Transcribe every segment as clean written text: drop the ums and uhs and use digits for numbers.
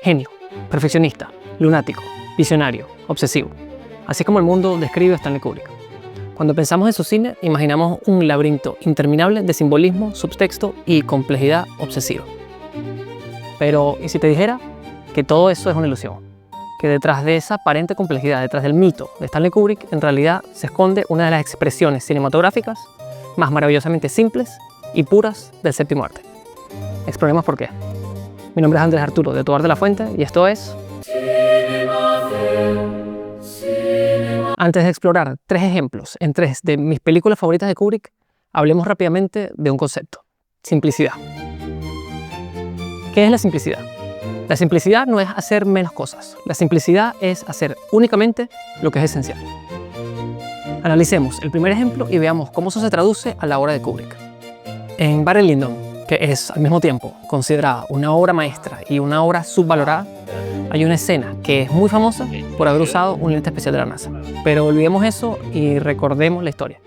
genio, perfeccionista, lunático, visionario, obsesivo. Así como el mundo describe a Stanley Kubrick. Cuando pensamos en su cine, imaginamos un laberinto interminable de simbolismo, subtexto y complejidad obsesiva. Pero, ¿y si te dijera que todo eso es una ilusión? Que detrás de esa aparente complejidad, detrás del mito de Stanley Kubrick, en realidad se esconde una de las expresiones cinematográficas más maravillosamente simples y puras del séptimo arte. Exploremos por qué. Mi nombre es Andrés Arturo de Tovar de la Fuente y esto es... Antes de explorar 3 ejemplos en 3 de mis películas favoritas de Kubrick, hablemos rápidamente de un concepto: simplicidad. ¿Qué es la simplicidad? La simplicidad no es hacer menos cosas. La simplicidad es hacer únicamente lo que es esencial. Analicemos el primer ejemplo y veamos cómo eso se traduce a la obra de Kubrick. En Barry Lyndon, que es al mismo tiempo considerada una obra maestra y una obra subvalorada, hay una escena que es muy famosa por haber usado un lente especial de la NASA. Pero olvidemos eso y recordemos la historia.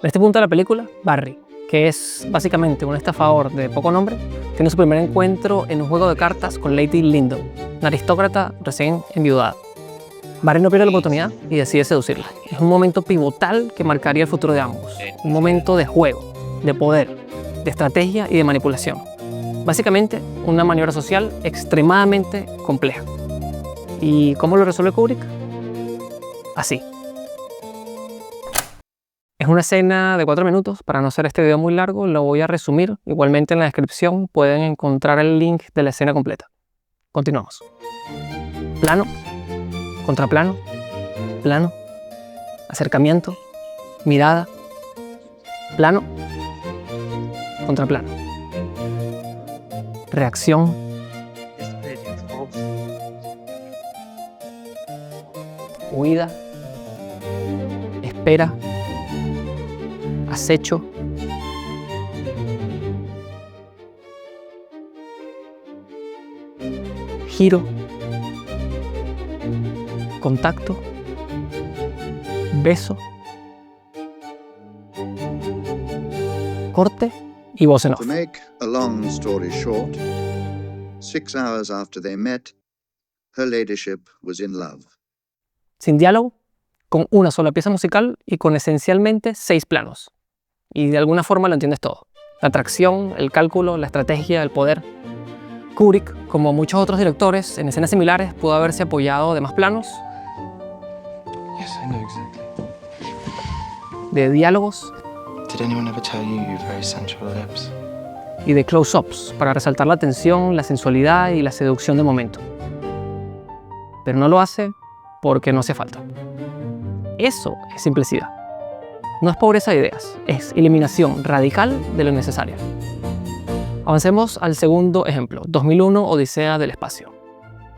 En este punto de la película, Barry, que es básicamente un estafador de poco nombre, tiene su primer encuentro en un juego de cartas con Lady Lyndon, una aristócrata recién enviudada. Barry no pierde la oportunidad y decide seducirla. Es un momento pivotal que marcaría el futuro de ambos. Un momento de juego, de poder, de estrategia y de manipulación. Básicamente, una maniobra social extremadamente compleja. ¿Y cómo lo resuelve Kubrick? Así. Es una escena de 4 minutos. Para no hacer este video muy largo, lo voy a resumir. Igualmente en la descripción pueden encontrar el link de la escena completa. Continuamos. Plano, contraplano, plano, acercamiento, mirada, plano, contraplano, reacción, huida, espera, acecho, giro, contacto, beso, corte y voz en off. To make a long story short, 6 hours after they met, her ladyship was in love. Sin diálogo, con una sola pieza musical y con esencialmente 6 planos. Y de alguna forma lo entiendes todo. La atracción, el cálculo, la estrategia, el poder. Kubrick, como muchos otros directores, en escenas similares pudo haberse apoyado de más planos, Yes, I know exactly. de diálogos Did anyone ever tell you your very sensual lips? y de close-ups para resaltar la tensión, la sensualidad y la seducción del momento. Pero no lo hace porque no hace falta. Eso es simplicidad. No es pobreza de ideas, es eliminación radical de lo innecesario. Avancemos al segundo ejemplo, 2001, Odisea del espacio.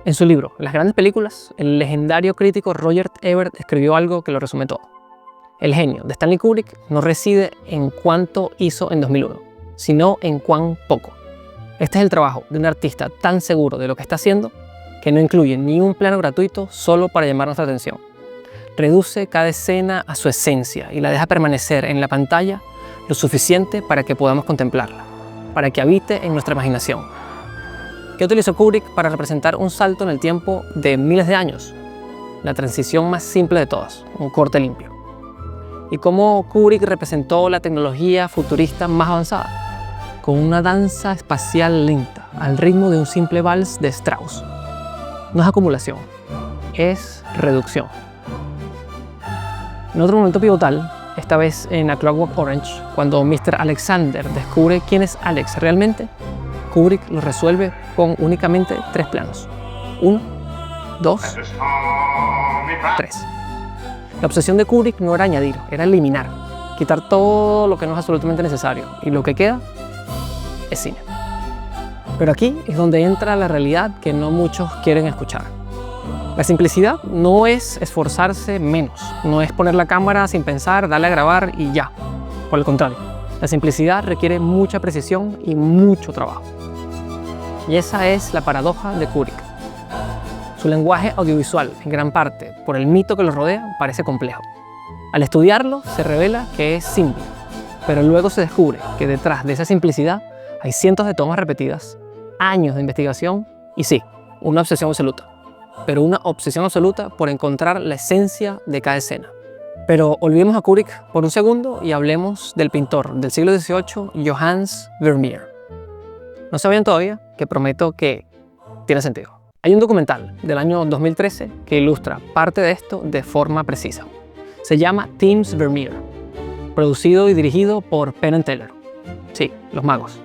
En su libro Las grandes películas, el legendario crítico Roger Ebert escribió algo que lo resume todo. El genio de Stanley Kubrick no reside en cuánto hizo en 2001, sino en cuán poco. Este es el trabajo de un artista tan seguro de lo que está haciendo que no incluye ni un plano gratuito solo para llamar nuestra atención. Reduce cada escena a su esencia y la deja permanecer en la pantalla lo suficiente para que podamos contemplarla, para que habite en nuestra imaginación. ¿Qué utilizó Kubrick para representar un salto en el tiempo de miles de años? La transición más simple de todas, un corte limpio. ¿Y cómo Kubrick representó la tecnología futurista más avanzada? Con una danza espacial lenta, al ritmo de un simple vals de Strauss. No es acumulación, es reducción. En otro momento pivotal, esta vez en A Clockwork Orange, cuando Mr. Alexander descubre quién es Alex realmente, Kubrick lo resuelve con únicamente 3 planos. 1, 2, 3. La obsesión de Kubrick no era añadir, era eliminar, quitar todo lo que no es absolutamente necesario, y lo que queda es cine. Pero aquí es donde entra la realidad que no muchos quieren escuchar. La simplicidad no es esforzarse menos, no es poner la cámara sin pensar, darle a grabar y ya. Por el contrario, la simplicidad requiere mucha precisión y mucho trabajo. Y esa es la paradoja de Kubrick. Su lenguaje audiovisual, en gran parte por el mito que lo rodea, parece complejo. Al estudiarlo, se revela que es simple, pero luego se descubre que detrás de esa simplicidad hay cientos de tomas repetidas, años de investigación y sí, una obsesión absoluta, pero una obsesión absoluta por encontrar la esencia de cada escena. Pero olvidemos a Kubrick por un segundo y hablemos del pintor del siglo XVIII, Johannes Vermeer. ¿No sabían todavía? Que prometo que tiene sentido. Hay un documental del año 2013 que ilustra parte de esto de forma precisa. Se llama Teams Vermeer, producido y dirigido por Penn and Teller. Sí, los magos.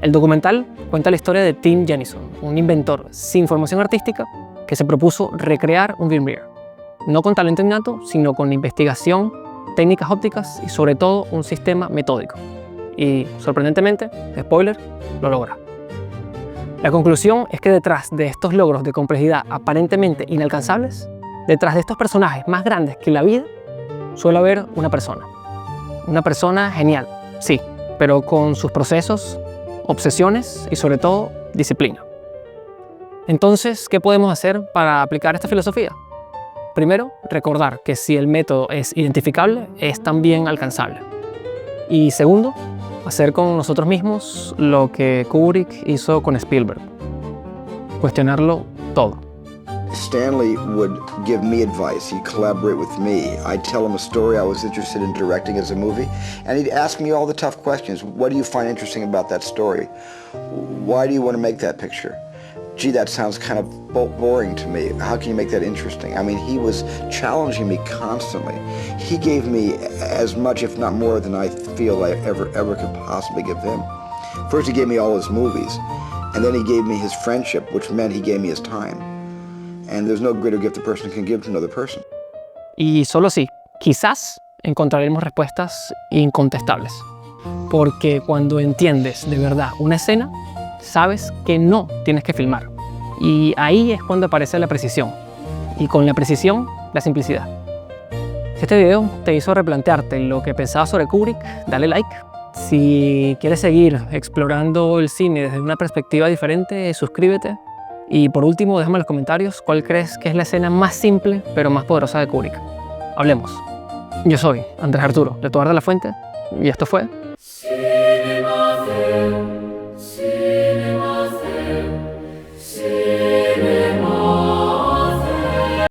El documental cuenta la historia de Tim Jennison, un inventor sin formación artística que se propuso recrear un Vermeer, no con talento innato, sino con investigación, técnicas ópticas y sobre todo un sistema metódico. Y, sorprendentemente, spoiler, lo logra. La conclusión es que detrás de estos logros de complejidad aparentemente inalcanzables, detrás de estos personajes más grandes que la vida, suele haber una persona. Una persona genial, sí, pero con sus procesos, obsesiones y sobre todo disciplina. Entonces, ¿qué podemos hacer para aplicar esta filosofía? Primero, recordar que si el método es identificable, es también alcanzable. Y segundo, hacer con nosotros mismos lo que Kubrick hizo con Spielberg. Cuestionarlo todo. Stanley would give me advice. He'd collaborate with me. I'd tell him a story I was interested in directing as a movie, and he'd ask me all the tough questions. What do you find interesting about that story? Why do you want to make that picture? Gee, that sounds kind of boring to me. How can you make that interesting? I mean, he was challenging me constantly. He gave me as much, if not more, than I feel I ever could possibly give him. First, he gave me all his movies, and then he gave me his friendship, which meant he gave me his time. And there's no greater gift a person can give to another person. Y solo así, quizás encontraremos respuestas incontestables. Porque cuando entiendes de verdad una escena, sabes que no tienes que filmar. Y ahí es cuando aparece la precisión. Y con la precisión, la simplicidad. Si este video te hizo replantearte lo que pensabas sobre Kubrick, dale like. Si quieres seguir explorando el cine desde una perspectiva diferente, suscríbete. Y por último, déjame en los comentarios cuál crees que es la escena más simple pero más poderosa de Kubrick. Hablemos. Yo soy Andrés Arturo, de Tobar de la Fuente, y esto fue